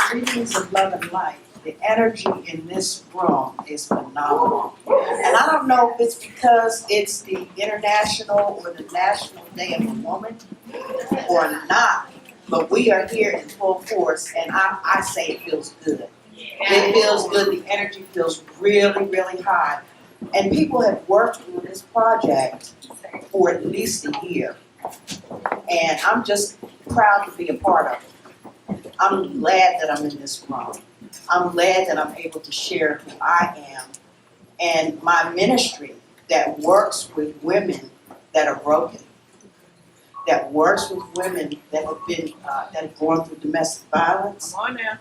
Greetings of love and light. The energy in this room is phenomenal. And I don't know if it's because it's the International or the National Day of the Woman or not, but we are here in full force, and I say it feels good. It feels good. The energy feels really, really high. And people have worked on this project for at least a year. And I'm just proud to be a part of it. I'm glad that I'm in this room. I'm glad that I'm able to share who I am and my ministry that works with women that are broken, that works with women that have been that have gone through domestic violence,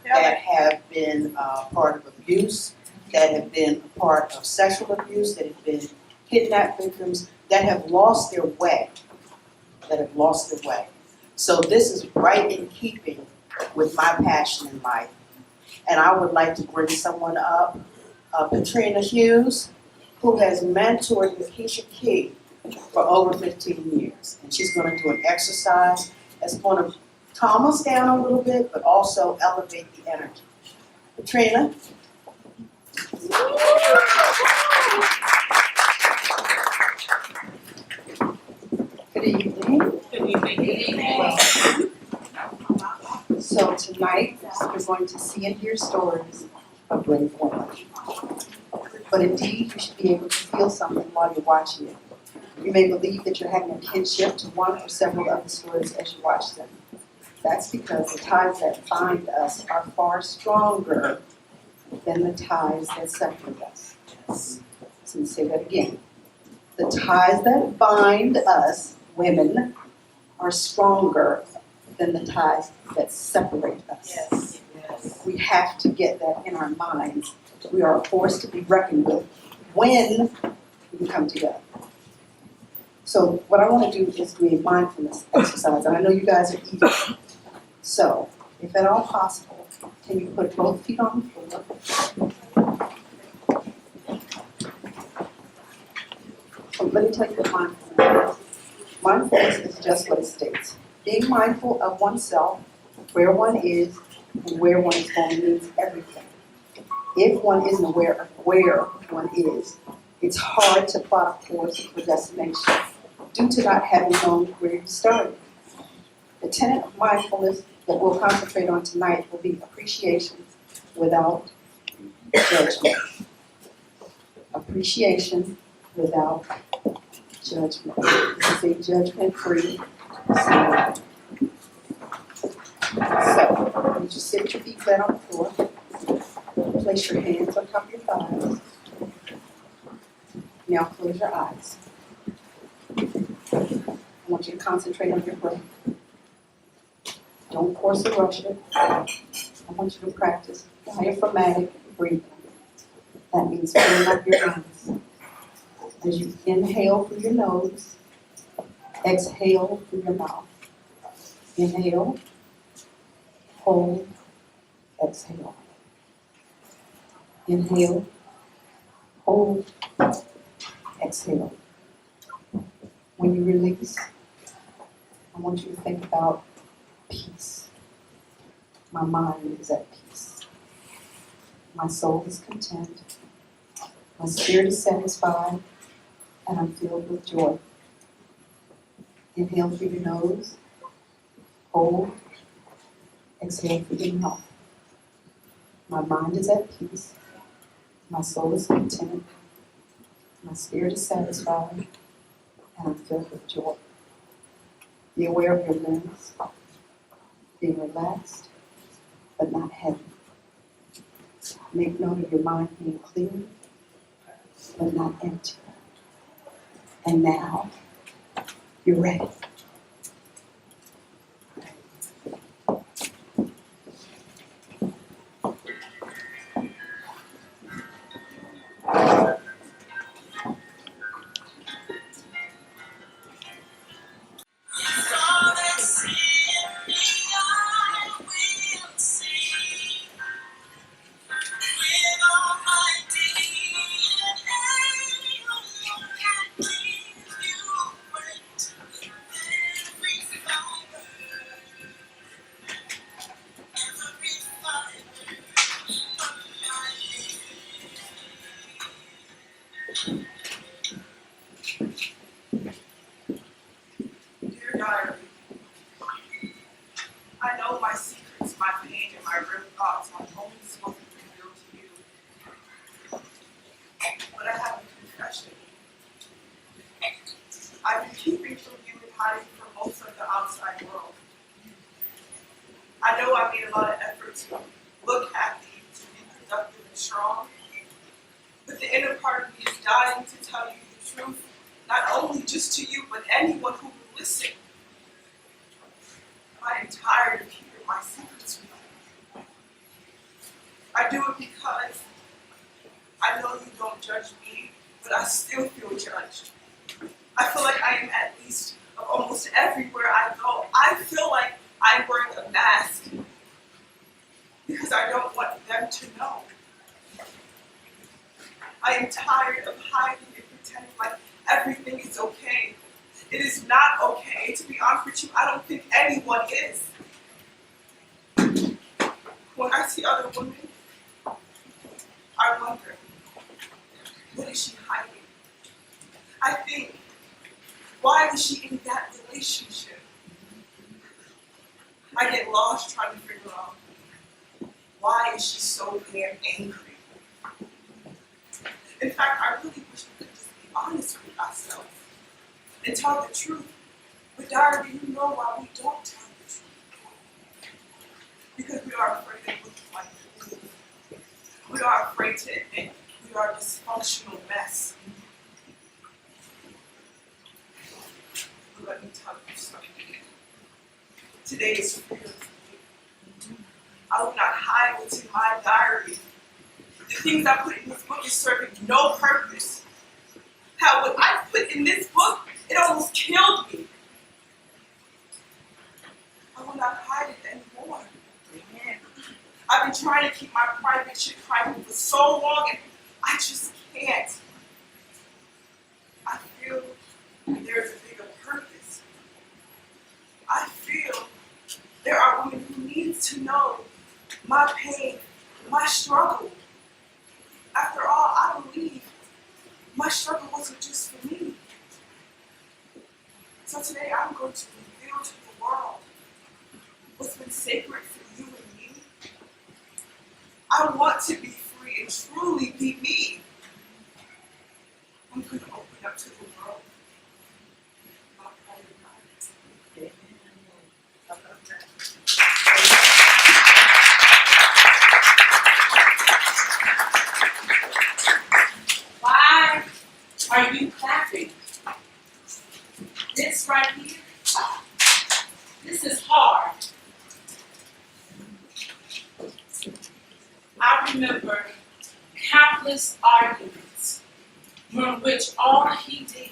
that have been part of abuse, that have been a part of sexual abuse, that have been kidnapped victims, that have lost their way, So this is right in keeping with my passion in life. And I would like to bring someone up, Patrina Hughes, who has mentored Lakeisha Key for over 15 years. And she's going to do an exercise that's going to calm us down a little bit, but also elevate the energy. Patrina. Good evening. Good evening. So tonight, we're going to see and hear stories of brave women. But indeed, you should be able to feel something while you're watching it. You may believe that you're having a kinship to one or several of the stories as you watch them. That's because the ties that bind us are far stronger than the ties that separate us. So let me say that again. The ties that bind us, women, are stronger than the ties that separate us. Yes. We have to get that in our minds. We are a force to be reckoned with when we come together. So what I want to do is do a mindfulness exercise, and I know you guys are eager. So, if at all possible, can you put both feet on the floor? So let me tell you what mindfulness is. Mindfulness is just what it states. Being mindful of oneself, where one is, and where one is going means everything. If one isn't aware of where one is, it's hard to plot a course for destination due to not having known where you started. The tenet of mindfulness that we'll concentrate on tonight will be appreciation without judgment. Appreciation without judgment. This is a judgment-free ceremony. So, you just sit your feet flat on the floor. Place your hands on top of your thighs. Now close your eyes. I want you to concentrate on your breath. Don't force or rush it. I want you to practice diaphragmatic breathing. That means filling up your lungs. As you inhale through your nose, exhale through your mouth. Inhale, hold, exhale. Inhale, hold, exhale. When you release, I want you to think about peace. My mind is at peace. My soul is content. My spirit is satisfied, and I'm filled with joy. Inhale through your nose, hold, exhale through your mouth. My mind is at peace. My soul is content. My spirit is satisfied, and I'm filled with joy. Be aware of your limbs, being relaxed, but not heavy. Make note of your mind being clear, but not empty. And now, you're ready. Dear diary, I know my secrets, my pain, and my real thoughts are only supposed to be revealed to you. But I have a confession. I've been keeping from you and hiding from most of the outside world. I know I made a lot of effort to look happy, to be productive and strong, but the inner part of me is dying to tell you the truth, not only just to you, but anyone who will listen. I am tired of keeping my secrets from you. I do it because I know you don't judge me, but I still feel judged. I feel like I am at least of almost everywhere I go. I feel like I'm wearing a mask because I don't want them to know. I am tired of hiding and pretending like everything is okay. It is not okay. To be honest with you, I don't think anyone is. When I see other women, I wonder, what is she hiding? I think, why is she in that relationship? I get lost trying to figure out, why is she so damn angry? In fact, I really wish we could just be honest with ourselves and tell the truth. But diary, you know why we don't tell the truth. Because we are afraid of looking like fools. We are afraid to admit we are a dysfunctional mess. But let me tell you something. Today is freedom for me. I will not hide what's in my diary. The things I put in this book is serving no purpose. How what I put in this book, it almost killed me. I will not hide it anymore. Amen. I've been trying to keep my private shit private for so long, and I just can't. I feel there's a bigger purpose. I feel there are women who need to know my pain, my struggle. After all, I believe my struggle wasn't just for me. So today I'm going to reveal to the world what's been sacred for you and me. I want to be free and truly be me. I'm going to open up to the world. My private life. Why are you clapping? This right here, this is hard. I remember countless arguments in which all he did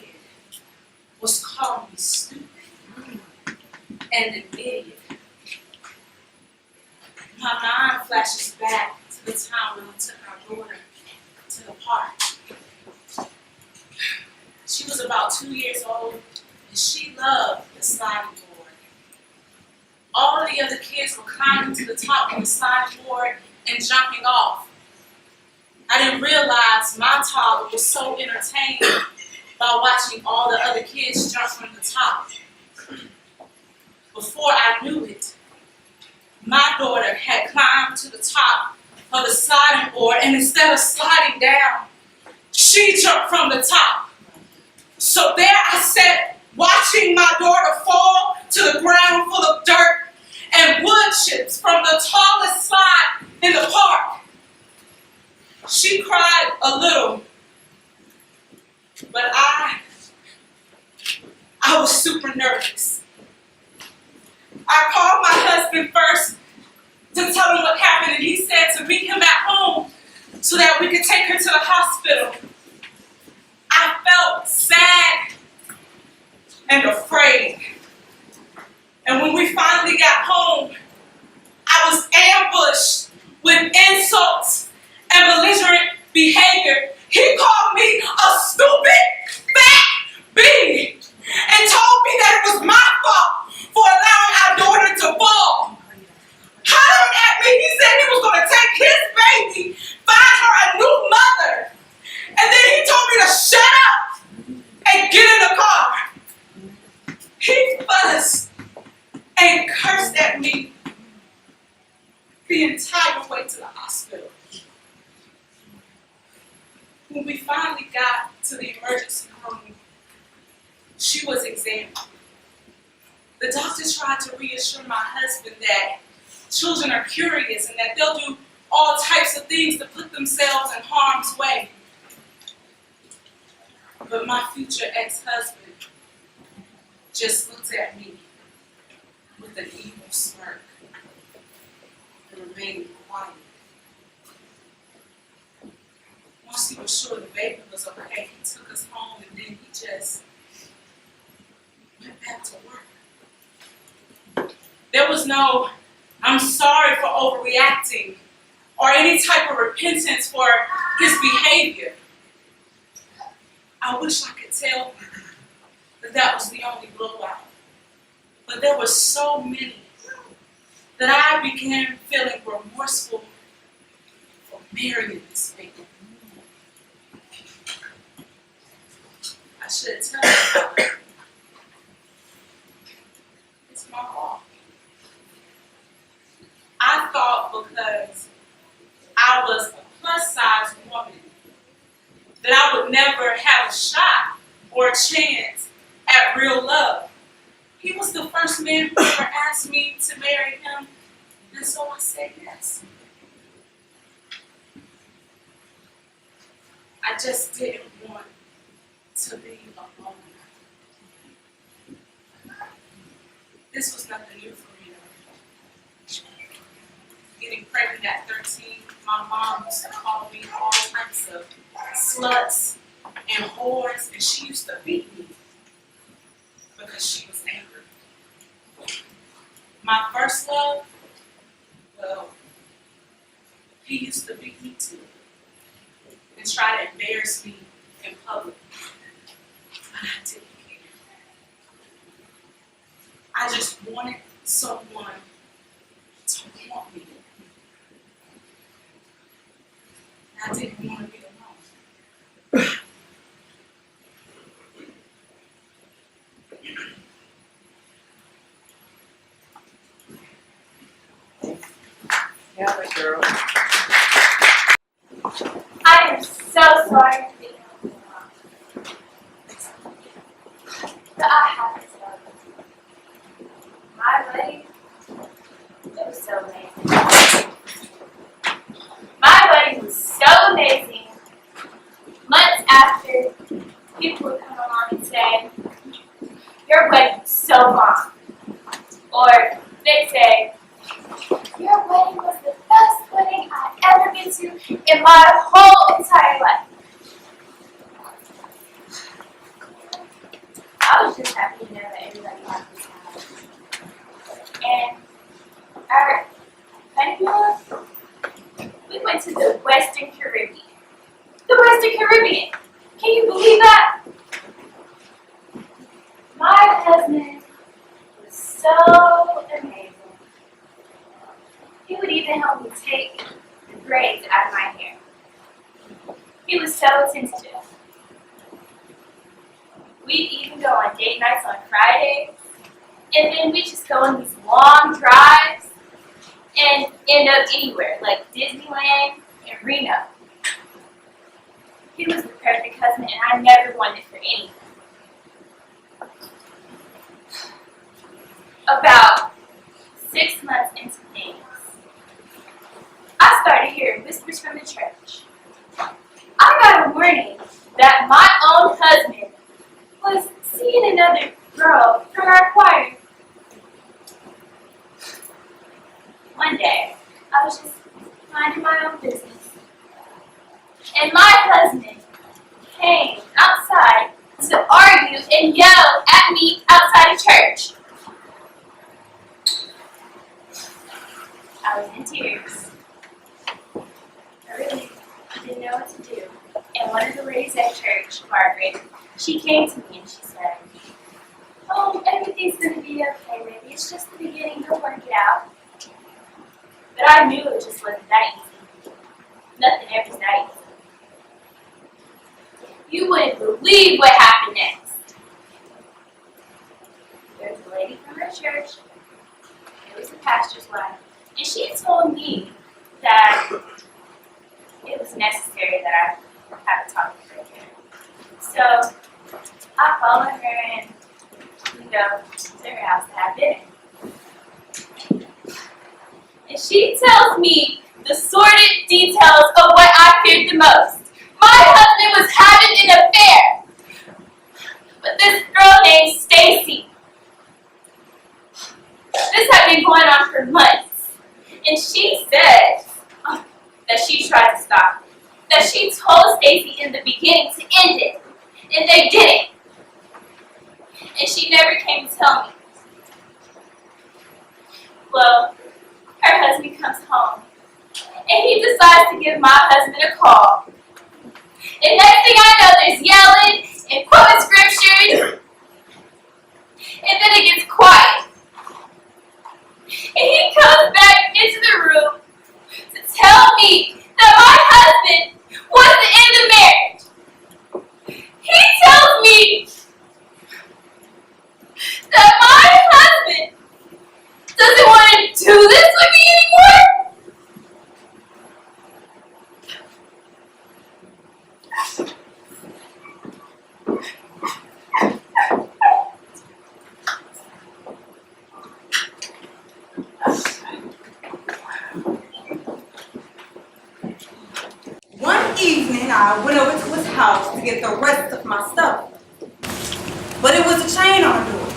was call me stupid and an idiot. My mind flashes back to the time when I took our daughter to the park. She was about 2 years old, and she loved the sliding board. All of the other kids were climbing to the top of the sliding board and jumping off. I didn't realize my toddler was so entertained by watching all the other kids jump from the top. Before I knew it, my daughter had climbed to the top of the sliding board, and instead of sliding down, she jumped from the top. So there I sat, watching my daughter fall to the ground full of dirt and wood chips from the tallest slide in the park. She cried a little, but I was super nervous. I called my husband first to tell him what happened, and he said to meet him at home so that we could take her to the hospital. I felt sad and afraid. And when we finally got home, I was ambushed with insults and belligerent behavior. He called me a stupid, fat bee and told me that it was my fault for allowing our daughter to fall. Hollering at me, he said he was going to take his baby, find her a new mother. And then he told me to shut me the entire way to the hospital. When we finally got to the emergency room, she was examined. The doctor tried to reassure my husband that children are curious and that they'll do all types of things to put themselves in harm's way. But my future ex-husband just looked at me with an evil smirk and remained quiet. Once he was sure the baby was okay, he took us home and then he just went back to work. There was no, I'm sorry for overreacting or any type of repentance for his behavior. I wish I could tell you that that was the only blowout. But there were so many that I began feeling remorseful for marrying this man. I should tell you about it. It's my fault. I thought because I was a plus-size woman that I would never have a shot or a chance at real love. He was the first man who ever asked me to marry him, and so I said yes. I just didn't want to be alone. This was nothing new for me. Getting pregnant at 13, my mom used to call me all types of sluts and whores, and she used to beat me because she was angry. My first love, well, he used to beat me too and try to embarrass me in public. But I didn't care. I just wanted someone to want me. I didn't want to be alone. Yeah, girl. I am so sorry to be here. But I have to tell you. My wedding, it was so amazing. My wedding was so amazing. Months after, people would come along and say, your wedding was so bomb. Or they'd say, your wedding was the best wedding I've ever been to in my whole entire life. I was just happy to know that everybody had this time. And our honeymoon, we went to the Western Caribbean. The Western Caribbean! Can you believe that? My husband was so amazing. He would even help me take the braids out of my hair. He was so attentive. We'd even go on date nights on Fridays, and then we'd just go on these long drives and end up anywhere, like Disneyland and Reno. He was the perfect husband, and I never wanted it for anything. About 6 months into things, I started hearing whispers from the church. I got a warning that my own husband was seeing another girl from our choir. One day, I was just minding my own business, and my husband came outside to argue and yell at me outside of church. I was in tears. I really didn't know what to do. And one of the ladies at church, Margaret, she came to me and she said, "Oh, everything's going to be okay, baby. It's just the beginning. You'll work it out." But I knew it just wasn't that easy. Nothing ever's that easy. You wouldn't believe what happened next. There's a lady from our church It was the pastor's wife. And she told me that it was necessary that I have a talk with her again. So I followed her and we go to her house to have dinner. And she tells me the sordid details of what I feared the most. My husband was having an affair with this girl named Stacy. This had been going on for months. And she said that she tried to stop it. That she told Stacy in the beginning to end it. And they didn't. And she never came to tell me. Well, her husband comes home. And he decides to give my husband a call. And next thing I know, there's yelling and quoting scriptures. And then it gets quiet. And he comes back into the room to tell me that my husband wants to end the marriage. He tells me that my husband doesn't want to do this with me anymore. One evening, I went over to his house to get the rest of my stuff. But it was a chain on the door.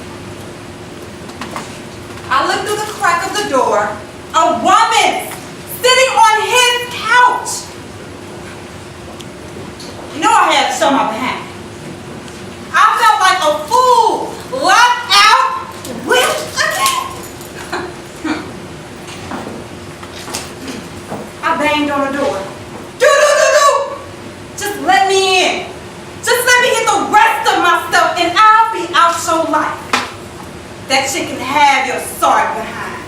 I looked through the crack of the door. A woman sitting on his couch. You know I had to show my behind. I felt like a fool, locked out with a cat. I banged on the door. Do-do-do-do! Just let me in. Just let me get the rest of my stuff and I'll be out your life. That shit can have your sorry behind.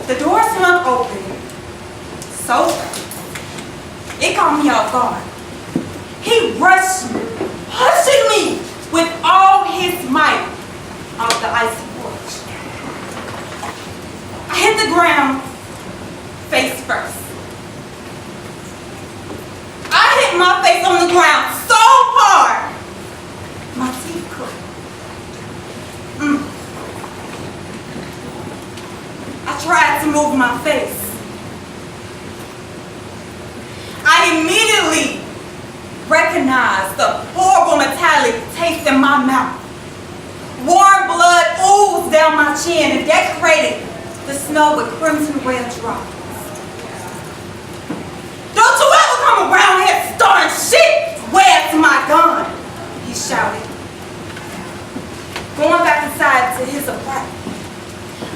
The door swung open. So fast. It caught me off guard. He rushed me, pushing me with all his might off the icy porch. I hit the ground face first. I hit my face on the ground so hard, my teeth clicked. I tried to move my face. I immediately recognized the horrible metallic taste in my mouth. Warm blood oozed down my chin and decorated the snow with crimson red drops. Don't you ever come around here starting shit! Where's my gun? He shouted. Going back inside to his apartment.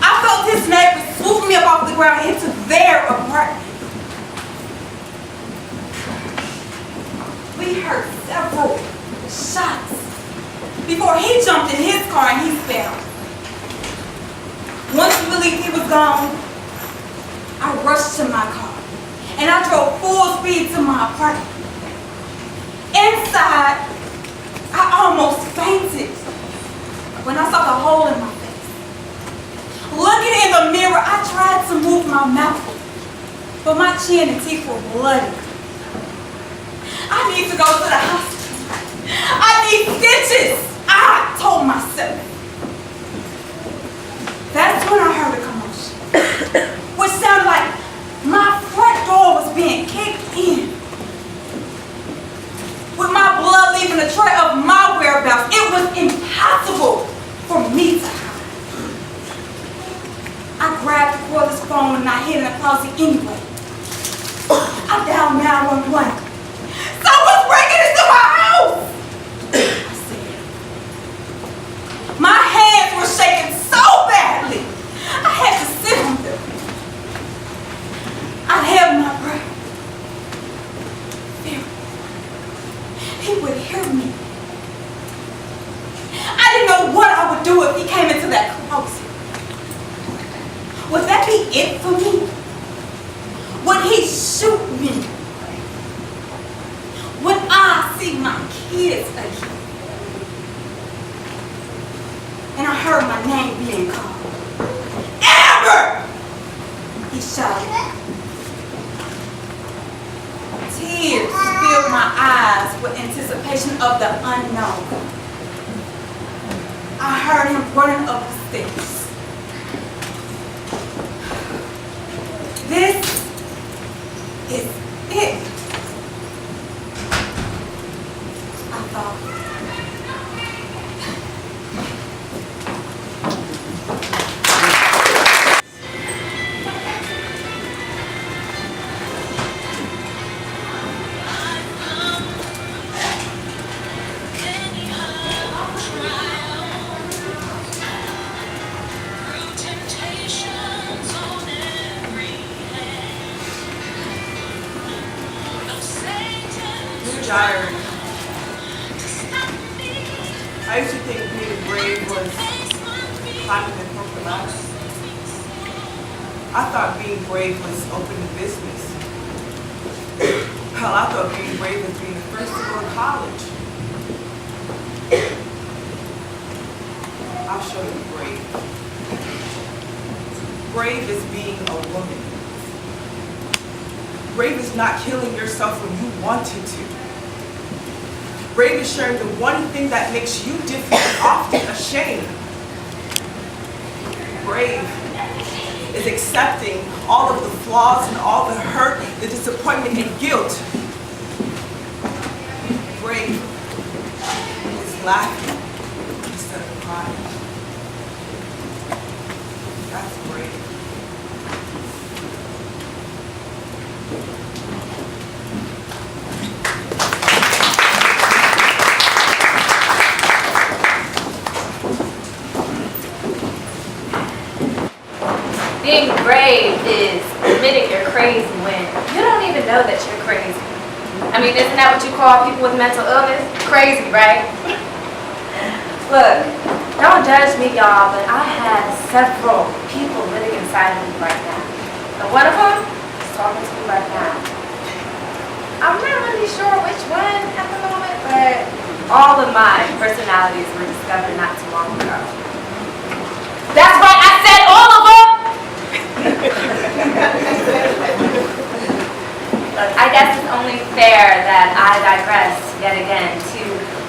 I felt his neighbors swoop me up off the ground into their apartment. We heard several shots before he jumped in his car and he fell. Once we believed he was gone, I rushed to my car and I drove full speed to my apartment. Inside, I almost fainted when I saw the hole in my face. Looking in the mirror, I tried to move my mouth, but my chin and teeth were bloody. I need to go to the hospital. I need stitches, I told myself. That's when I heard a commotion, which sounded like my front door was being kicked in. With my blood leaving a trail of my whereabouts, it was impossible for me to hide. I grabbed the cordless phone and I hid in the closet anyway. I dialed 911. Someone's breaking into my house! I said. My hands were shaking so badly, I had to sit on them. I held my breath. He would hear me. I didn't know what I would do if he came into that closet. Would that be it for me? Would he shoot me? Would I see my kids again? And I heard my name being called. diary. I used to think being brave was climbing in corporate ladder. I thought being brave was opening business. Hell, I thought being brave was being the first to go to college. I'll show you brave. Brave is being a woman. Brave is not killing yourself when you wanted to. Brave is sharing the one thing that makes you different and often ashamed. Brave is accepting all of the flaws and all the hurt, the disappointment and guilt. Brave is laughing instead of crying. That's brave. Being brave is admitting you're crazy when you don't even know that you're crazy. I mean, isn't that what you call people with mental illness? Crazy, right? Look, don't judge me, y'all, but I have several people living inside of me right now. And one of them is talking to me right now. I'm not really sure which one at the moment, but all of my personalities were discovered not too long ago. That's right, I said all of them! Look, I guess it's only fair that I digress yet again to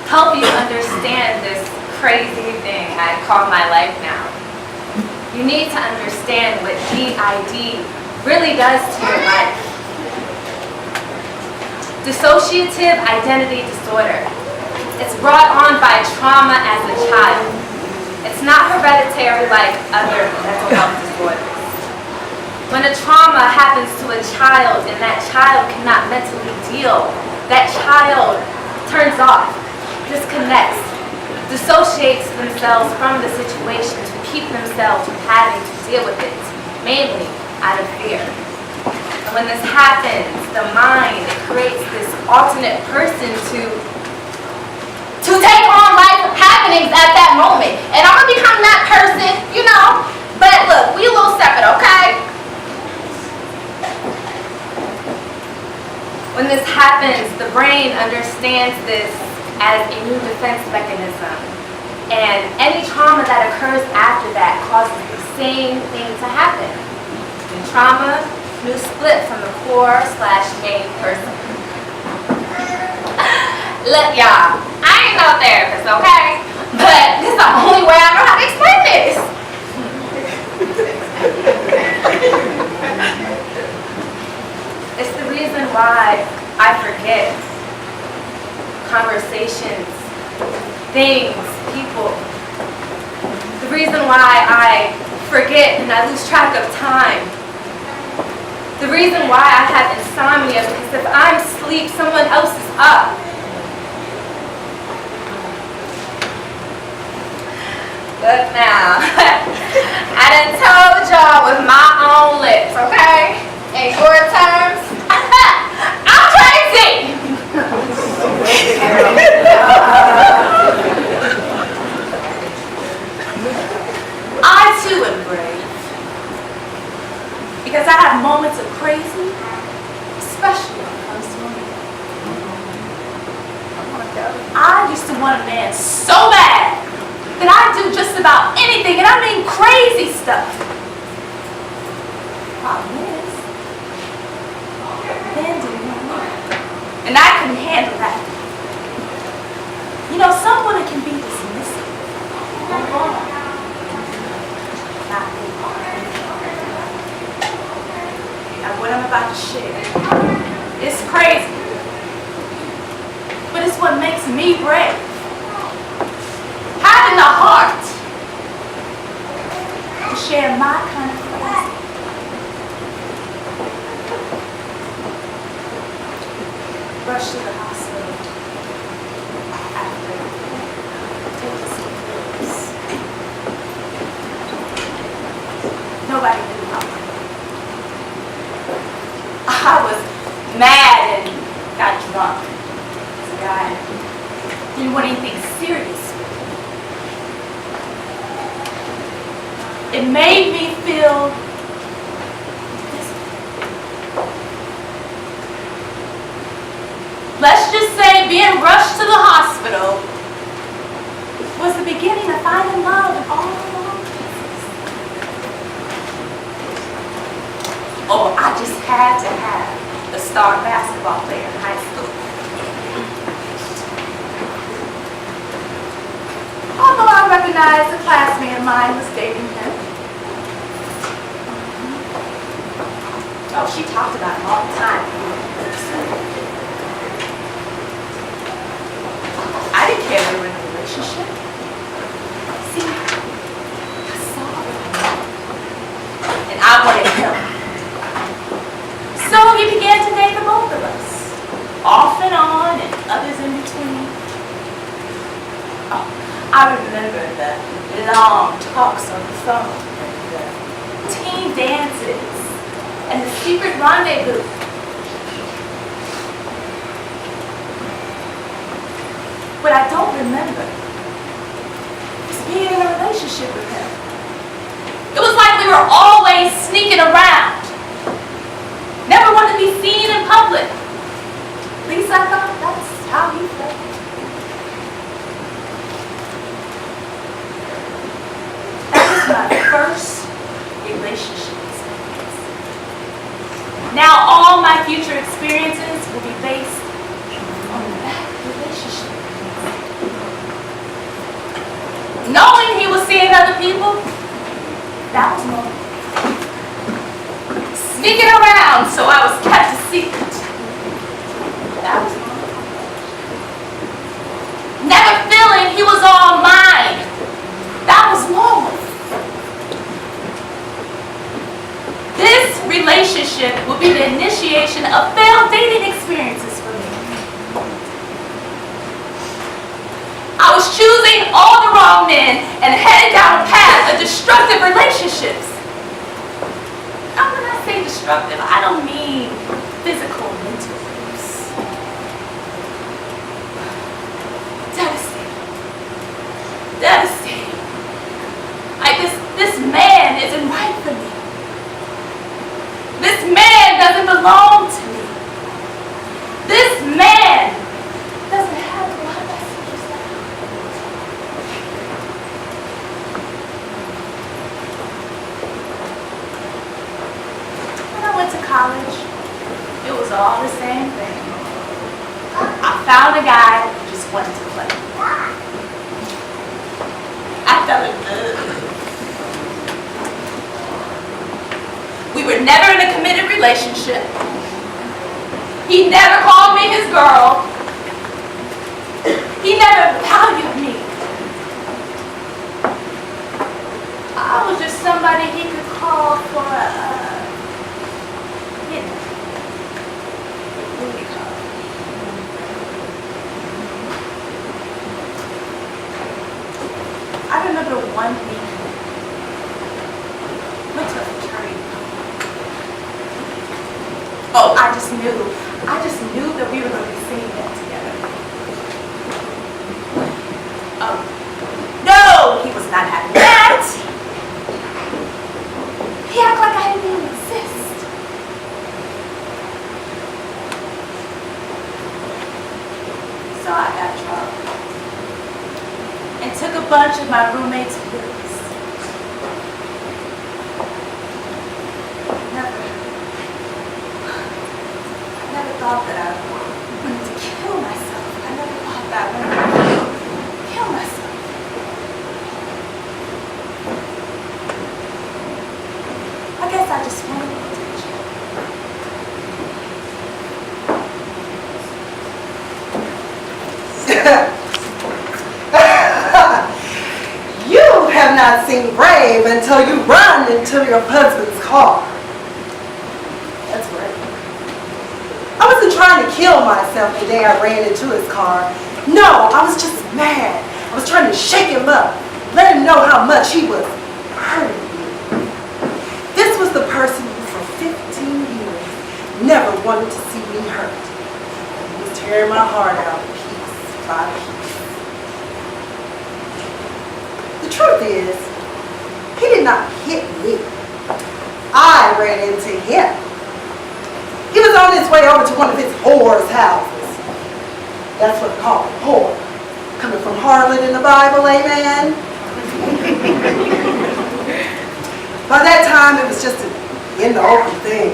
help you understand this crazy thing I call my life now. You need to understand what DID really does to your life. Dissociative identity disorder. It's brought on by trauma as a child. It's not hereditary like other mental health disorders. When a trauma happens to a child and that child cannot mentally deal, that child turns off, disconnects, dissociates themselves from the situation to keep themselves from having to deal with it, mainly out of fear. And when this happens, the mind creates this alternate person to take on life happenings at that moment. And I'm gonna become that person, you know. But look, we a little separate, okay? When this happens, the brain understands this as a new defense mechanism. And any trauma that occurs after that causes the same thing to happen. In trauma, you split from the core/main person. Look, y'all, I ain't no therapist, okay? But this is the only way I know how to explain this. It's the reason why I forget conversations, things, people. The reason why I forget and I lose track of time. The reason why I have insomnia is because if I'm asleep, someone else is up. Look now, I done told y'all with my own lips, okay? In your terms, I'm crazy! I too am brave. Because I have moments of crazy, especially when it comes to a man. I used to want a man so bad that I do just about anything, and I mean crazy stuff. Problem is, men didn't want me, and I couldn't handle that. You know, some women can be dismissive. Not me. And what I'm about to share, it's crazy, but it's what makes me brave. Having the heart to share my kind of crazy. Rush to the hospital after taking some pills. Nobody knew how much. I was mad and got drunk. do anything serious. It made me feel let's just say being rushed to the hospital was the beginning of finding love in all the wrong places. Oh, I just had to have a star basketball player in high school. Although I recognized a classmate of mine was dating him. Oh, she talked about him all the time. I didn't care they were in a relationship. See, I saw him. And I wanted him. So he began to date the both of us. Off and on and others in between. Oh, I remember the long talks on the phone and the team dances and the secret rendezvous. What I don't remember is being in a relationship with him. It was like we were always sneaking around. Never wanted to be seen in public. At least I thought that's how he felt. That was my first relationship experience. Now all my future experiences will be based on that relationship. Knowing he was seeing other people, that was normal. Sneaking around so I was kept a secret, that was normal. Never feeling he was all mine, that was normal. This relationship will be the initiation of failed dating experiences for me. I was choosing all the wrong men and heading down a path of destructive relationships. Now, when I say destructive, I don't mean physical and mental abuse. Devastating. Devastating. Like this man isn't right for me. This man doesn't belong to me. This man doesn't have the love I supposed to have. When I went to college, it was all the same thing. I found a guy who just wanted to play. I fell in love. We were never in a committed relationship. He never called me his girl. He never valued me. I was just somebody he could call for booty call. I remember one week, went to a fraternity. Oh, I just knew that we were going to be singing that together. Oh, no, he was not having that. He acted like I didn't even exist. So I got drunk and took a bunch of my roommate's pills. I never thought that I wanted to kill myself. I never thought that I wanted to kill myself. I guess I just wanted attention. You have not seen brave until you run into your husband's car. That's right. I wasn't trying to kill myself the day I ran into his car. No, I was just mad. I was trying to shake him up, let him know how much he was hurting me. This was the person who for 15 years never wanted to see me hurt. He was tearing my heart out piece by piece. truth is, he did not hit me. I ran into him. He was on his way over to one of his whore's houses. That's what they call a whore. Coming from harlot in the Bible, amen? By that time, it was just an in the open thing.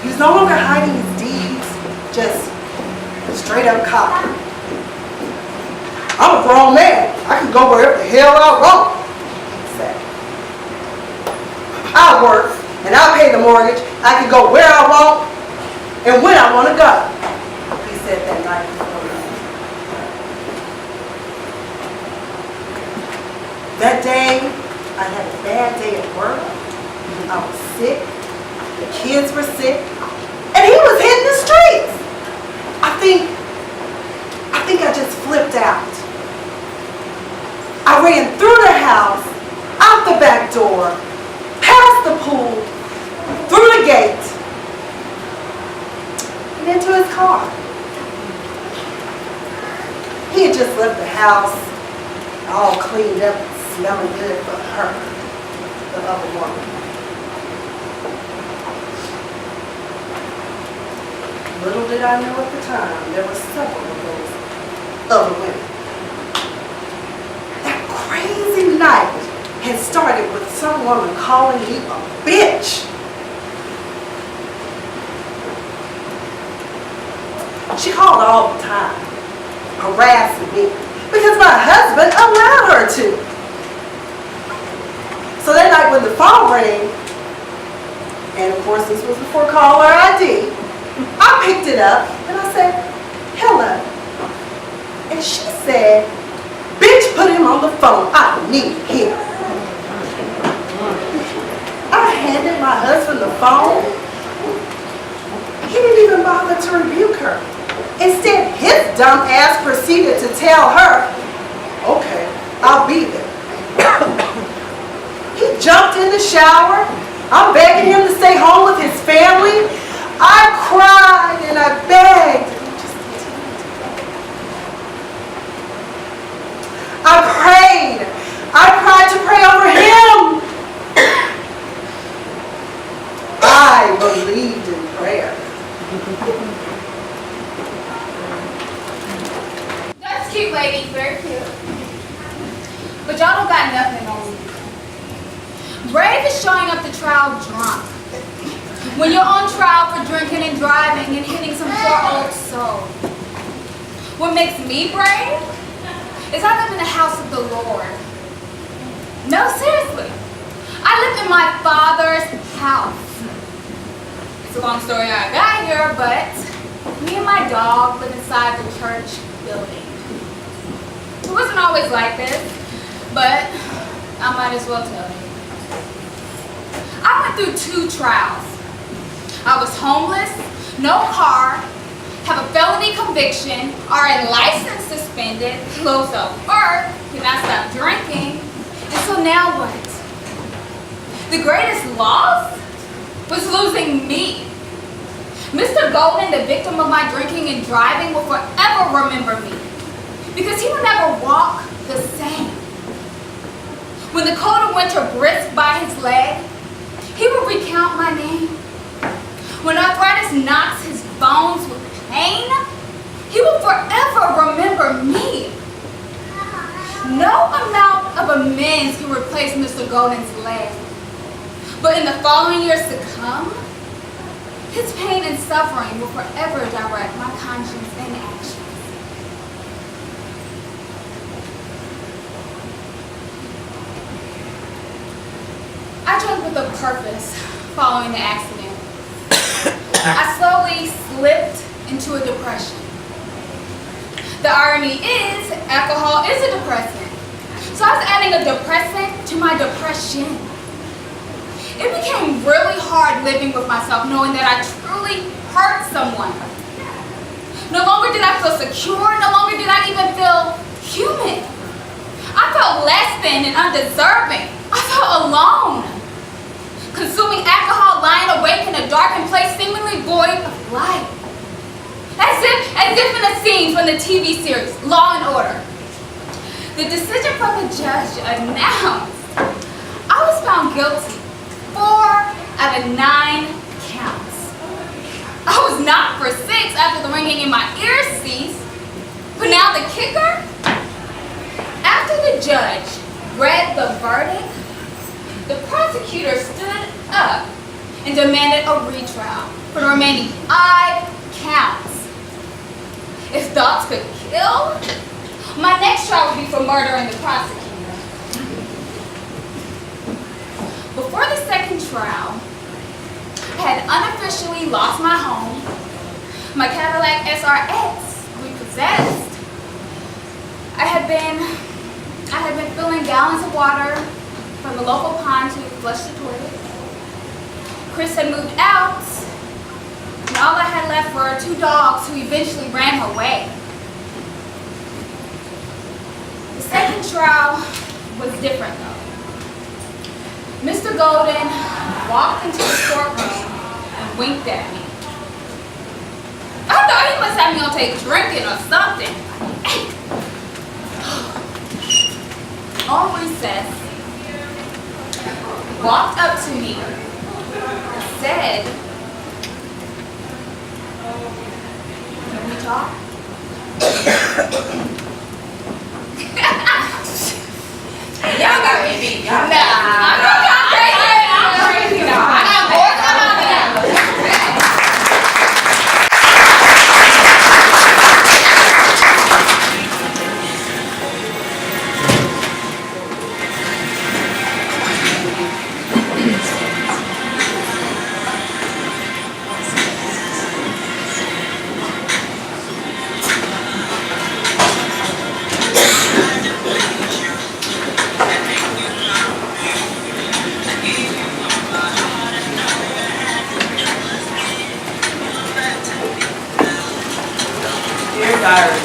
He was no longer hiding his deeds, just straight up cop. I'm a grown man. I can go wherever the hell I want, he said. I work and I pay the mortgage. I can go where I want and when I want to go, he said that night before that. That day, I had a bad day at work. I was sick. The kids were sick. And he was hitting the streets. I think I just flipped out. I ran through the house, out the back door, past the pool, through the gate, and into his car. He had just left the house all cleaned up and smelling good for her, the other woman. Little did I know at the time, there were several of those other women. That crazy night had started with some woman calling me a bitch. She called all the time, harassing me, because my husband allowed her to. So that night when the phone rang, and of course this was before caller ID, I picked it up and I said, hello. And she said, bitch, put him on the phone. I need him. I handed my husband the phone. He didn't even bother to rebuke her. Instead, his dumb ass proceeded to tell her, okay, I'll be there. He jumped in the shower. I'm begging him to stay home with his family. I cried and I begged. I prayed. I tried to pray over him. I believed in prayer. That's cute, lady. Very cute. But y'all don't got nothing on me. Brave is showing up to trial drunk. When you're on trial for drinking and driving and hitting some poor old soul. What makes me brave is I live in the house of the Lord. No, seriously. I live in my Father's house. It's a long story how I got here, but me and my dog live inside the church building. It wasn't always like this, but I might as well tell you. I went through 2 trials. I was homeless, no car, have a felony conviction, RN license suspended, closed up work, could not stop drinking, and so now what? The greatest loss was losing me. Mr. Golden, the victim of my drinking and driving, will forever remember me because he will never walk the same. When the cold of winter brisked by his leg, he will recount my name. When arthritis knocks his bones with pain, he will forever remember me. No amount of amends can replace Mr. Golden's leg. But in the following years to come, his pain and suffering will forever direct my conscience and actions. I drank with a purpose following the accident. I slowly slipped into a depression. The irony is, alcohol is a depressant. So I was adding a depressant to my depression. It became really hard living with myself, knowing that I truly hurt someone. No longer did I feel secure, no longer did I even feel human. I felt less than and undeserving. I felt alone. Consuming alcohol, lying awake in a darkened place, seemingly void of life. As if in the scenes from the TV series, Law and Order. The decision from the judge announced I was found guilty 4 out of 9 counts. I was knocked for 6 after the ringing in my ears ceased. But now the kicker? After the judge read the verdict, the prosecutor stood up and demanded a retrial for the remaining 5 counts. If thoughts could kill, my next trial would be for murdering the prosecutor. Before the second trial, I had unofficially lost my home, my Cadillac SRX repossessed. I had been filling gallons of water from the local pond to flush the toilet. Chris had moved out, and all I had left were 2 dogs who eventually ran away. The second trial was different though. Mr. Golden walked into the courtroom and winked at me. I thought he must have me on tape drinking or something. On recess, walked up to me and said, "Can we talk?" Y'all got me beat. Nah, I'm not crazy. I'm crazy now. I got more time on now. Dear diary,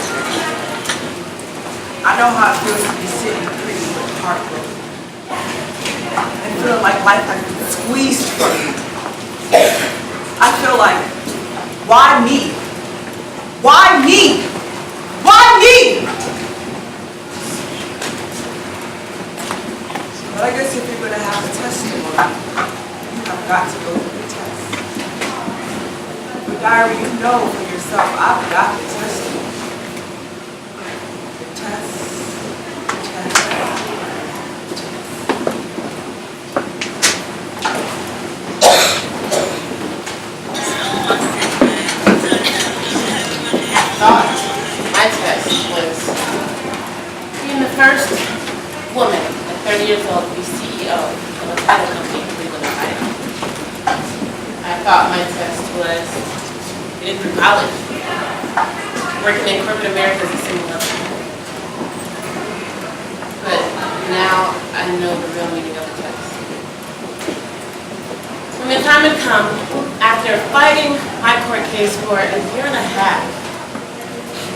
I know how it feels to be sitting pretty with heartbroken and feeling like life has been squeezed from you. I feel like, why me? Why me? Why me? But I guess if you're going to have a testimony, you have got to go through the test. But diary, you know for yourself, I've got the testimony. The test. Thought my test was being the first woman at 30 years old to be CEO of a title company in Cleveland, Ohio. I thought my test was getting through college, working in corporate America as a single mother. But now I know the real meaning of the test. When the time had come, after fighting my court case for a year and a half,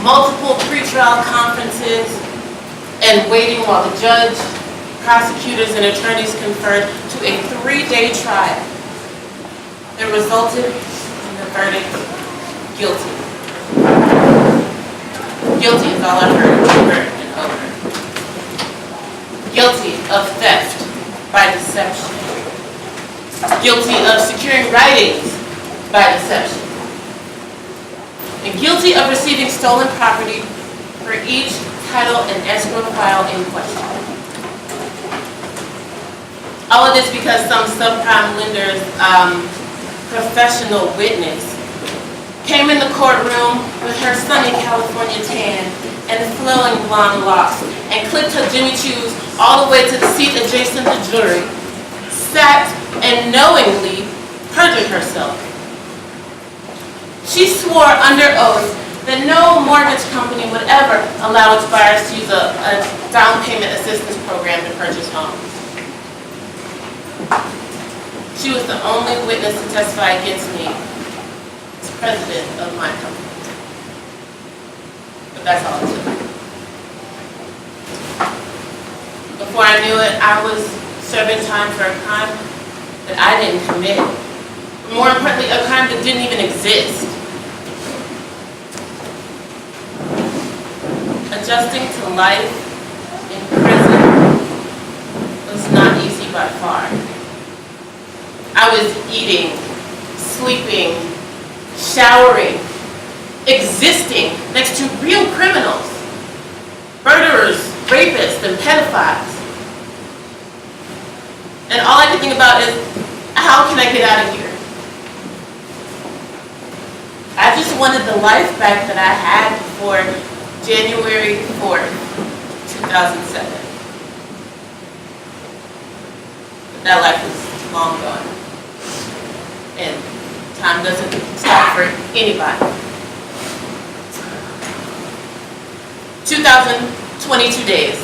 multiple pretrial conferences, and waiting while the judge, prosecutors, and attorneys conferred to a 3-day trial that resulted in the verdict, guilty. Guilty is all I've heard over and over. Guilty of theft by deception. Guilty of securing writings by deception. And guilty of receiving stolen property for each title and escrow file in question. All of this because some subprime lender's professional witness came in the courtroom with her sunny California tan and flowing blonde locks and clipped her Jimmy Choos all the way to the seat adjacent to the jury, sat and knowingly perjured herself. She swore under oath that no mortgage company would ever allow its buyers to use a down payment assistance program to purchase homes. She was the only witness to testify against me as president of my company. But that's all it took. Before I knew it, I was serving time for a crime that I didn't commit. More importantly, a crime that didn't even exist. Adjusting to life by far. I was eating, sleeping, showering, existing next to real criminals, murderers, rapists, and pedophiles. And all I could think about is, how can I get out of here? I just wanted the life back that I had before January 4th, 2007. But that life is long gone. And time doesn't stop for anybody. 2022 days.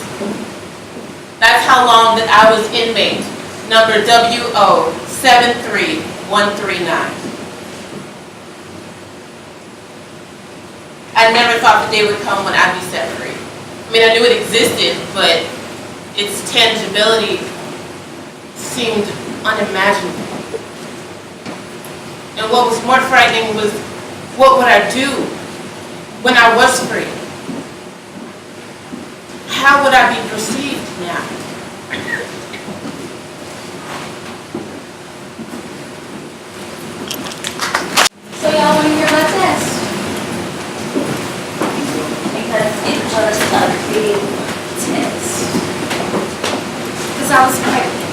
That's how long that I was inmate, number WO 73139. I never thought the day would come when I'd be set free. I mean, I knew it existed, but its tangibility seemed unimaginable. And what was more frightening was, what would I do when I was free? How would I be perceived now? So y'all want to hear my test? Because it was a big test. Because I was pregnant.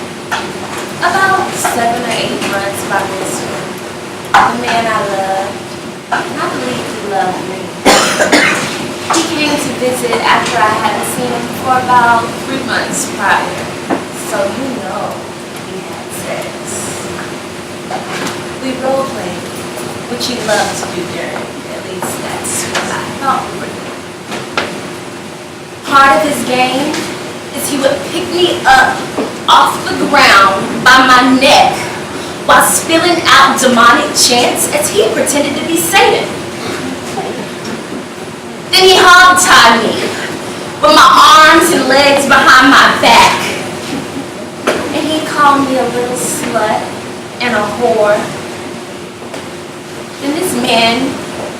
About 7 or 8 months by this year. The man I loved, and I believe he loved me. He came to visit after I hadn't seen him for about 3 months prior. So you know we had sex. We role played, which he loved to do dirty. At least that's what I thought we were doing. Part of his game is he would pick me up off the ground by my neck while spilling out demonic chants as he pretended to be Satan. Then he hog-tied me with my arms and legs behind my back. And he called me a little slut and a whore. Then this man,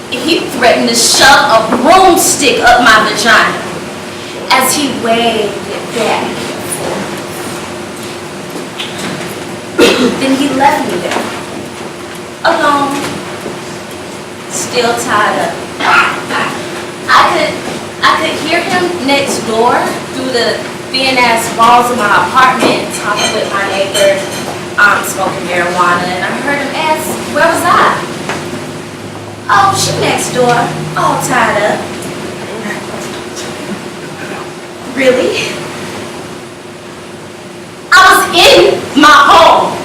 he threatened to shove a broomstick up my vagina as he waved it back and forth. Then he left me there, alone, still tied up. I could hear him next door through the thin-ass walls of my apartment talking with my neighbor, smoking marijuana, and I heard him ask, where was I? Oh, she next door, all tied up. Really? I was in my home,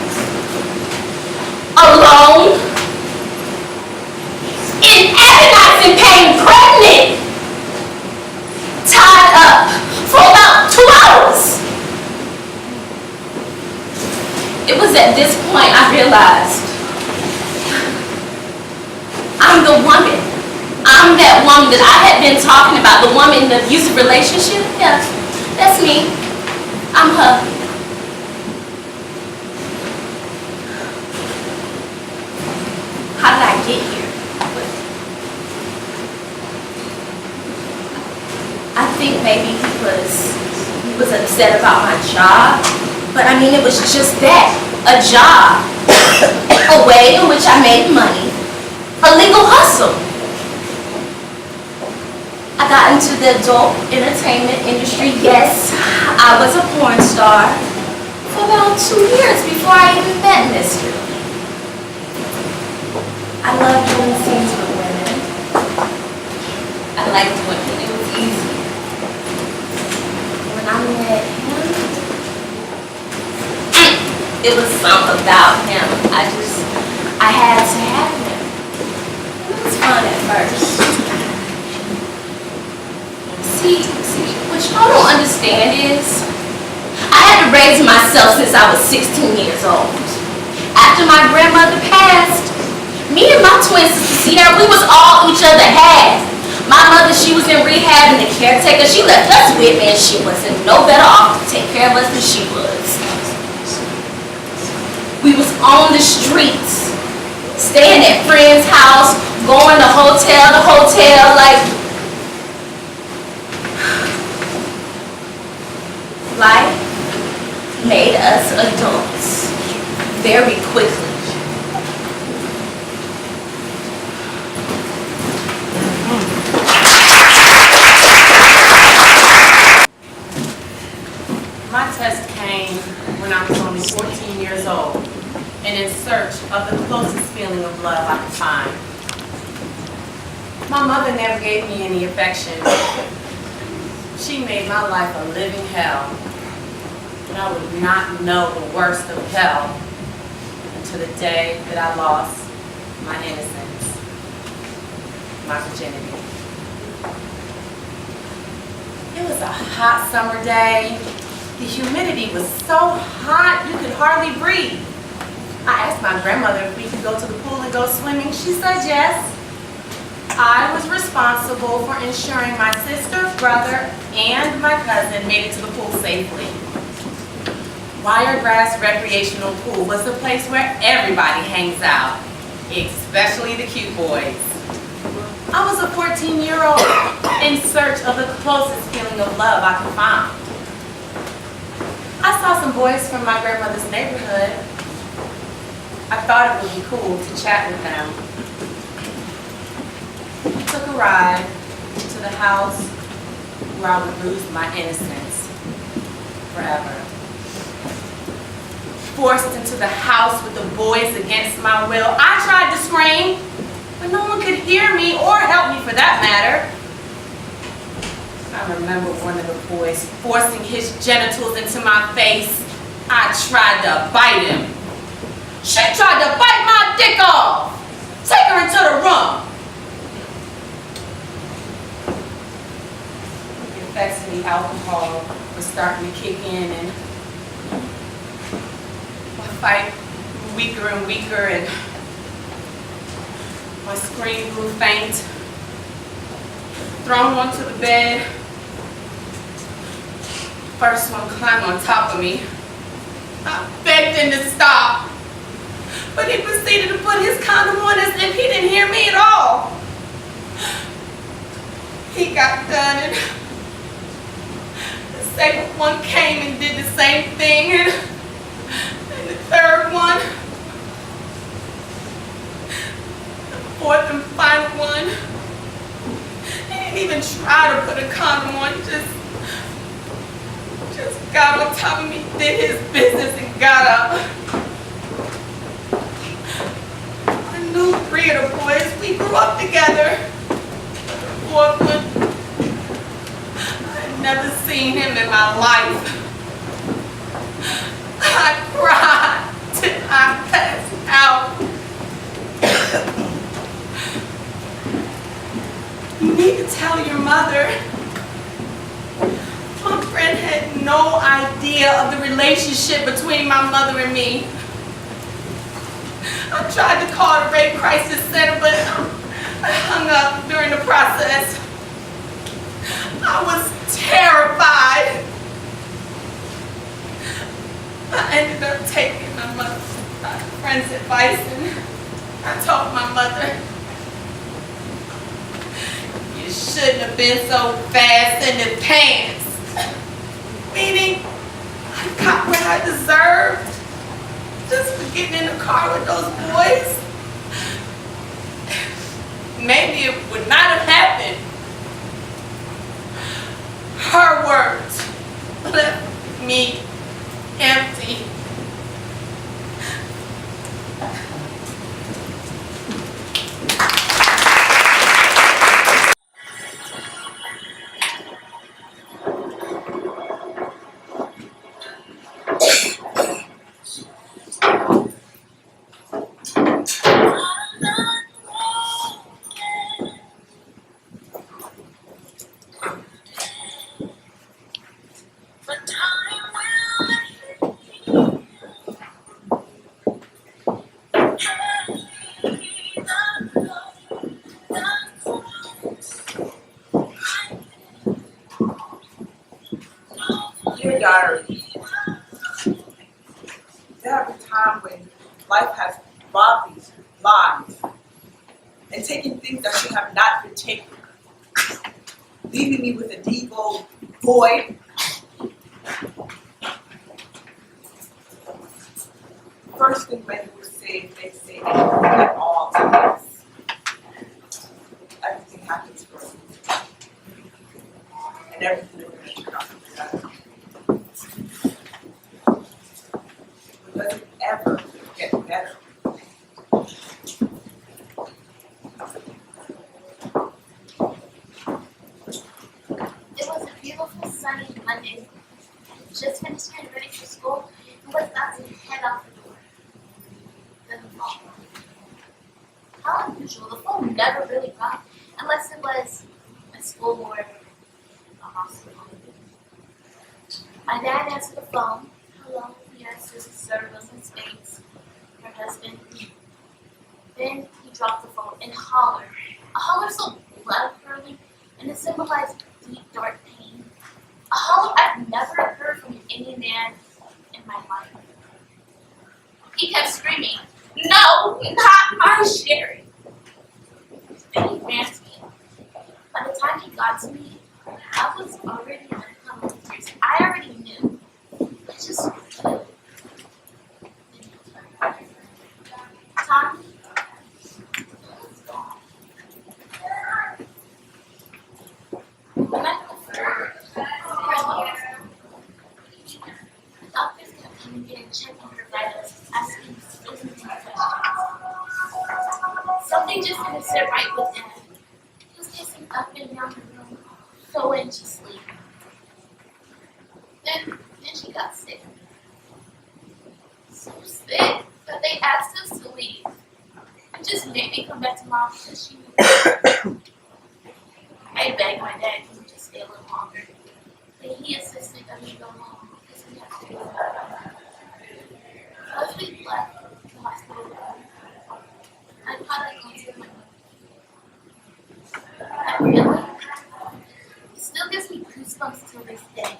alone, in agonizing pain, pregnant, tied up for about 2 hours. It was at this point I realized I'm the woman. I'm that woman that I had been talking about, the woman in the abusive relationship. Yeah, that's me. I'm her. How did I get here? I think maybe he was upset about my job, but I mean it was just that, a job, a way in which I made money, a legal hustle. I got into the adult entertainment industry. Yes, I was a porn star for about 2 years before I even met Mr. I loved doing scenes with women. I liked women. It was easy. When I met him, it was something about him. I had to have him. It was fun at first. See, what y'all don't understand is, I had to raise myself since I was 16 years old. After my grandmother passed, me and my twin sister Sierra, we was all each other had. My mother, she was in rehab and the caretaker, she left us with me and she wasn't no better off to take care of us than she was. We was on the streets, staying at friends' house, going to hotel to hotel, like, life made us adults very quickly. My test came when I was only 14 years old, and in search of the closest feeling of love I could find. My mother never gave me any affection. She made my life a living hell, and I would not know the worst of hell until the day that I lost my innocence, my virginity. It was a hot summer day. The humidity was so hot you could hardly breathe. I asked my grandmother if we could go to the pool and go swimming. She said yes. I was responsible for ensuring my sister, brother, and my cousin made it to the pool safely. Wiregrass Recreational Pool was the place where everybody hangs out, especially the cute boys. I was a 14-year-old in search of the closest feeling of love I could find. I saw some boys from my grandmother's neighborhood. I thought it would be cool to chat with them. I took a ride to the house where I would lose my innocence forever. Forced into the house with the boys against my will, I tried to scream, but no one could hear me or help me for that matter. I remember one of the boys forcing his genitals into my face. I tried to bite him. She tried to bite my dick off. Take her into the room. The effects of the alcohol were starting to kick in, and my fight grew weaker and weaker, and my scream grew faint. Thrown onto the bed. First one climbed on top of me. I begged him to stop, but he proceeded to put his condom on as if he didn't hear me at all. He got done, and the second one came and did the same thing, and the third one, the fourth and final one. He didn't even try to put a condom on, just got on top of me, did his business, and got up. I knew 3 of the boys, we grew up together. The fourth one, I had never seen him in my life. I cried till I passed out. You need to tell your mother. My friend had no idea of the relationship between my mother and me. I tried to call the Rape Crisis Center, but I hung up during the process. I was terrified. I ended up taking my friend's advice, and I told my mother, "You shouldn't have been so fast in the pants." Meaning, I got what I deserved just for getting in the car with those boys. Maybe it would not have happened. Her words left me empty. Dear diary, there have been times when life has robbed me, lies, and taken things that should have not been taken, leaving me with a deep old void, first thing when it was said, they said that all things, everything happens for a reason. And everything is going to turn out together. It doesn't ever get better. It was a beautiful sunny Monday. Just finished getting ready for school and was about to head out the door. Then the phone rang. How unusual, the phone never really rang unless it was a school or a hospital. My dad answered the phone. Hello, yes, this is Sir Wilson Spades, her husband. Then he dropped the phone and hollered. A holler so loud, curly, and it symbolized deep, dark pain. A holler I've never heard from any man in my life. He kept screaming, "No, not my Sherry!" Then he ran to me. By the time he got to me, I was already in a couple of tears. I already knew. I just knew. Tommy, was gone. When I got through, the doctors kept coming in and checking her vitals, asking so many questions. Something just didn't sit right with him. He was pacing up and down the room so anxiously. Then she got sick. So sick that they asked us to leave. And just made me come back to Mom because she knew. I begged my dad to just stay a little longer. But he insisted that we go home because we have to do it. Once we left the hospital room, I thought I'd go to my mom. That feeling, it still gives me goosebumps till this day.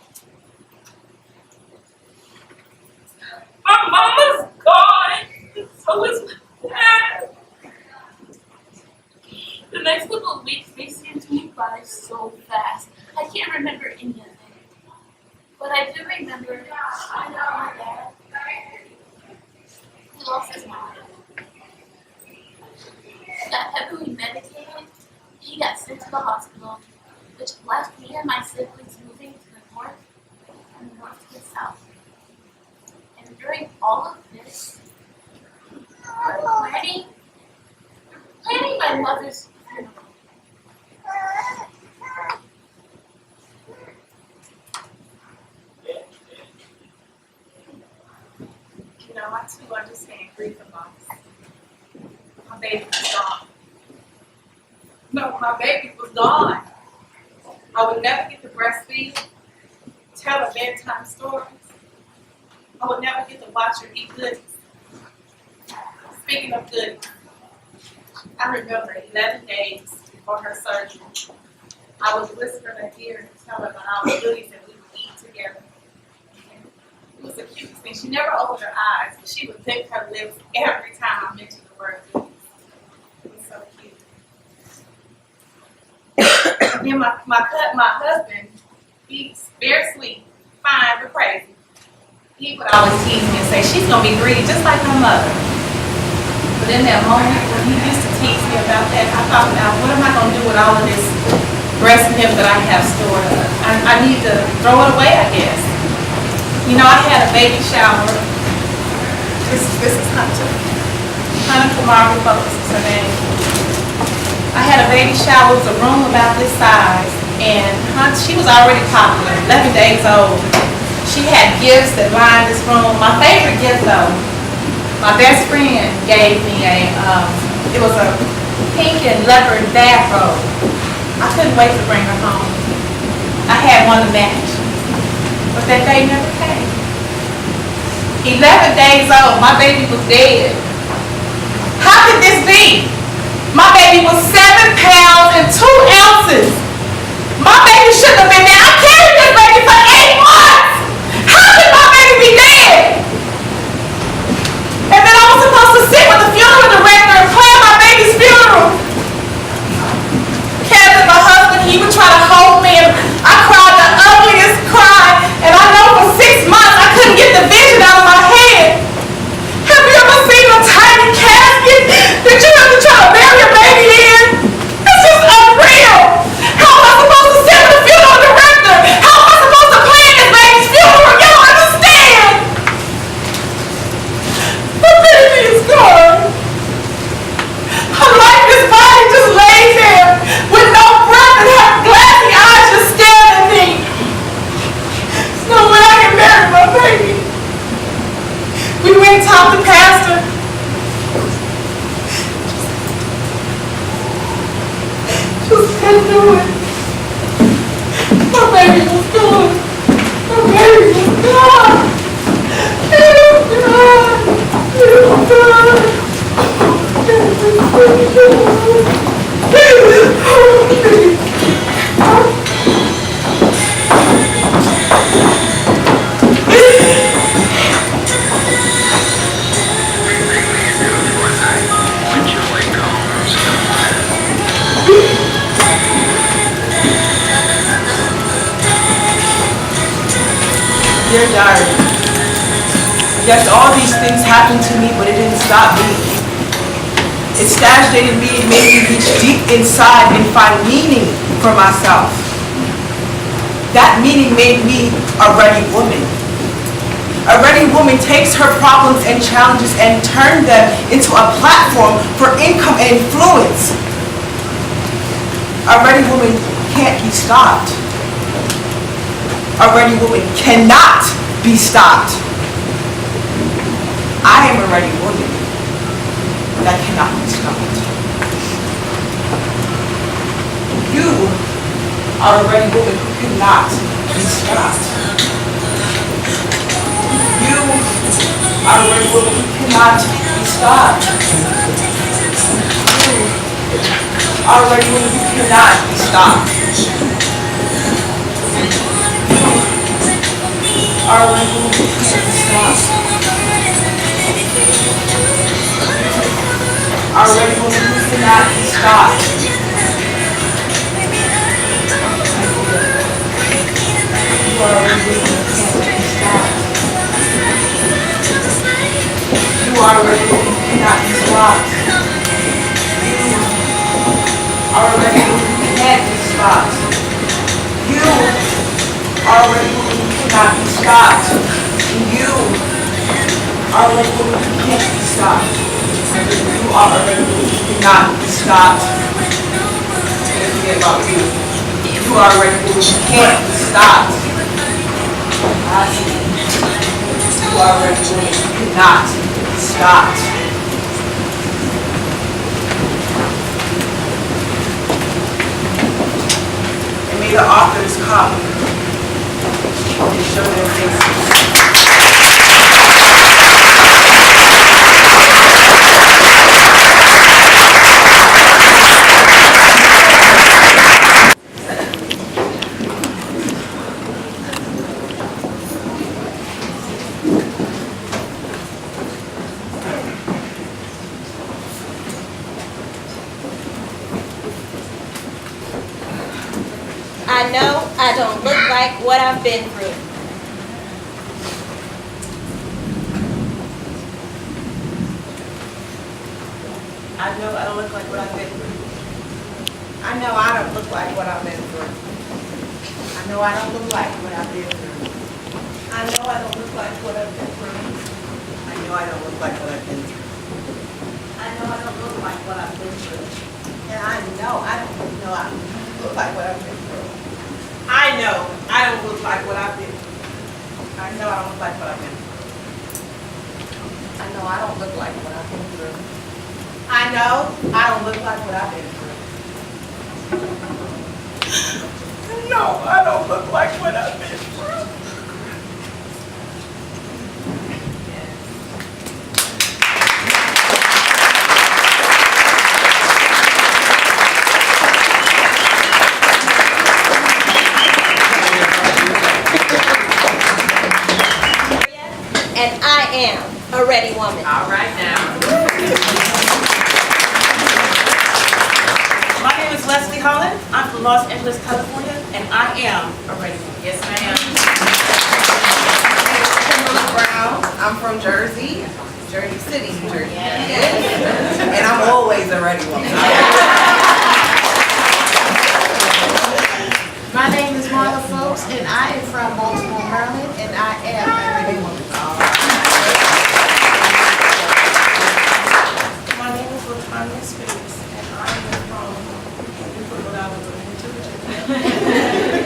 My mama's gone. So is my dad. The next couple of weeks, they seem to move by so fast. I can't remember any of it. But I do remember I know my dad. He lost his mom. He got heavily medicated. He got sent to the hospital, which left me and my siblings moving to the north and the north to the south. And during all of this, we're planning my mother's funeral. You know, I too understand grief and loss. My baby was gone. No, my baby was gone. I would never get to breastfeed, tell her bedtime stories. I would never get to watch her eat goodies. Speaking of goodies, I remember 11 days before her surgery, I would whisper in her ear and tell her about all the goodies that we would eat together. It was the cutest thing. She never opened her eyes, but she would lick her lips every time I mentioned the word goodies. It was so cute. And then my husband, he's very sweet, fine, but crazy. He would always tease me and say, she's gonna be greedy just like her mother. But in that moment, when he used to tease me about that, I thought, now what am I gonna do with all of this breast milk that I have stored up? I need to throw it away, I guess. You know, I had a baby shower. This is Hunter. Hunter Kamara Phillips is her name. I had a baby shower. It was a room about this size, and she was already popular, 11 days old. She had gifts that lined this room. My favorite gift, though, my best friend gave me it was a pink and leopard bathrobe. I couldn't wait to bring her home. I had one to match, but that day never came. 11 days old, my baby was dead. How could this be? My baby was 7 pounds and 2 ounces. My baby shouldn't have been there. I carried this baby for 8 months. How could my baby be dead? And then I was supposed to sit with the funeral director and plan my baby's funeral. Kevin, my husband, he would try to hold me, and I cried the ugliest cry. And I know for 6 months I couldn't get the vision out of my head. Have you the pastor. Just couldn't do it. My baby was gone. My baby was gone. He was gone. He was gone. Dear Diary, yes, all these things happened to me, but it didn't stop me. It stagnated me and made me reach deep inside and find meaning for myself. That meaning made me a ready woman. A ready woman takes her problems and challenges and turns them into a platform for income and influence. A ready woman can't be stopped. A ready woman cannot be stopped. I am a ready woman that cannot be stopped. You are a ready woman who cannot be stopped. You are a ready woman who cannot be stopped. You are a ready woman who cannot be stopped. Are ready women who can't be stopped. Are ready women who cannot be stopped. You are a ready woman who can't be stopped. You are a ready woman who cannot be stopped. You are a ready woman who can't be stopped. You are a ready woman who cannot be stopped. You are a ready woman who can't be stopped. You are a ready woman who cannot be stopped. Let's forget about you. You are a ready woman who can't be stopped. I see you. You are a ready woman who cannot be stopped. And may the authors come and show their faces. I know I don't look like what I've been through. I know I don't look like what I've been through. I know I don't look like what I've been through. I know I don't look like what I've been through. I know I don't look like what I've been through. I know I don't look like what I've been through. I know I don't look like what I've been through. And I know I don't look like what I've been through. I know I don't look like what I've been through. I know I don't look like what I've been through. I know I don't look like what I've been through. I know I don't look like what I've been through. No, I don't look like what I've been through. And I am a ready woman. All right now. My name is Leslie Holland. I'm from Los Angeles, California, and I am a ready woman. Yes, ma'am. Kimberly Brown. I'm from Jersey, Jersey City, New Jersey. And I'm always a ready woman. My name is Marla Folks, and I am from Baltimore, Maryland, and I am a ready woman. My name is Latanya Spears, and I am from Newport, Rhode Island,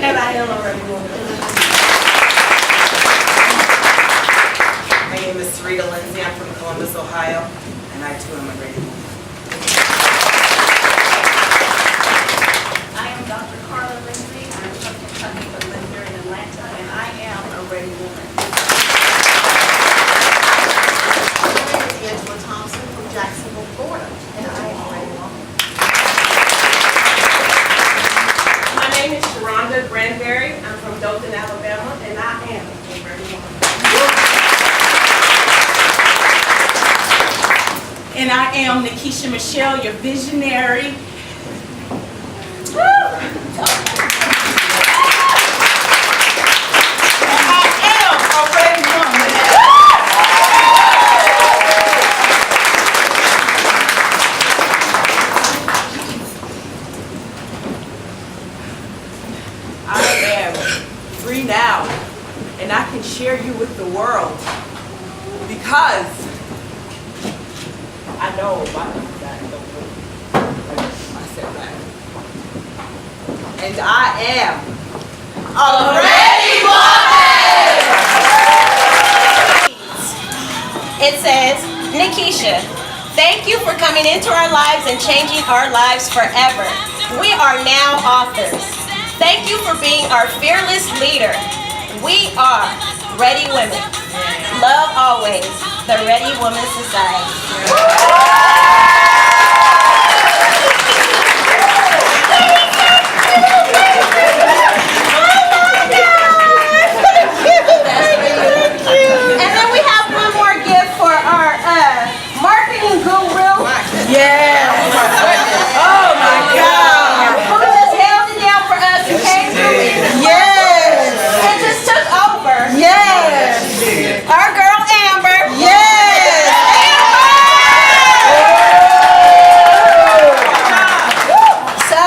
and I am a ready woman. My name is Sarita Lindsay. I'm from Columbus, Columbus, Ohio, and I too am a ready woman. I am Dr. Carla Lindsay. I'm from Kentucky, but live here in Atlanta, and I am a ready woman. My name is Angela Thompson from Jacksonville, Florida, and I am a ready woman. My name is Sharonda Granberry. I'm from Dothan, Alabama, and I am a ready woman. And I am Nikisha Michelle, your visionary. I am free now, and I can share you with the world because I know and I am a ready woman. It says, Nikisha, thank you for coming into our lives and changing our lives forever. We are now authors. Thank you for being our fearless leader. We are Ready Women. Love always, the Ready Woman Society. And then we have one more gift for our marketing guru. Yes. Oh my God. Who just held it down for us and came through it. Yes. And just took over. Yes. Our girl Amber. Yes. So,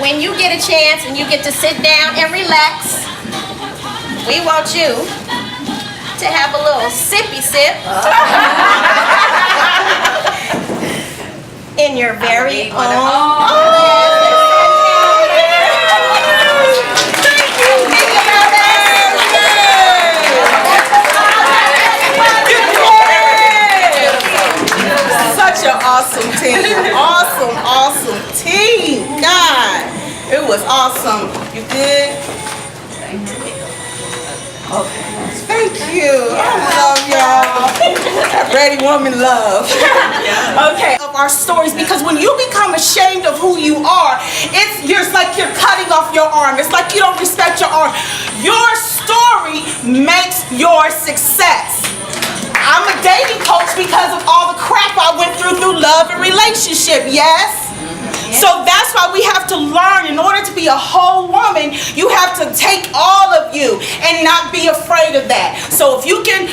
when you get a chance and you get to sit down and relax, we want you to have a little sippy sip in your very own. Such an awesome team. Awesome team. God, it was awesome. You good? Okay. Thank you. I love y'all. That ready woman love. Okay. Of our stories, because when you become ashamed of who you are, it's like you're cutting off your arm. It's like you don't respect your arm. Your story makes your success. I'm a dating coach because of all the crap I went through love and relationship, yes? So that's why we have to learn. In order to be a whole woman, you have to take all of you and not be afraid of that. So if you can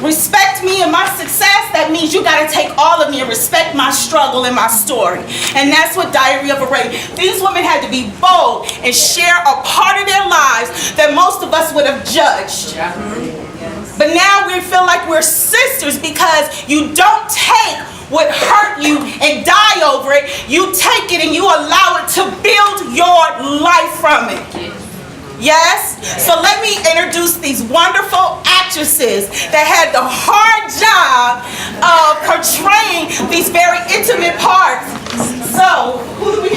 respect me and my success, that means you got to take all of me and respect my struggle and my story. And that's what Diary of a Ready. These women had to be bold and share a part of their lives that most of us would have judged. But now we feel like we're sisters because you don't take what hurt you and die over it. You take it and you allow it to build your life from it. Yes? So let me introduce these wonderful actresses that had the hard job of portraying these very intimate parts. So, who do we have?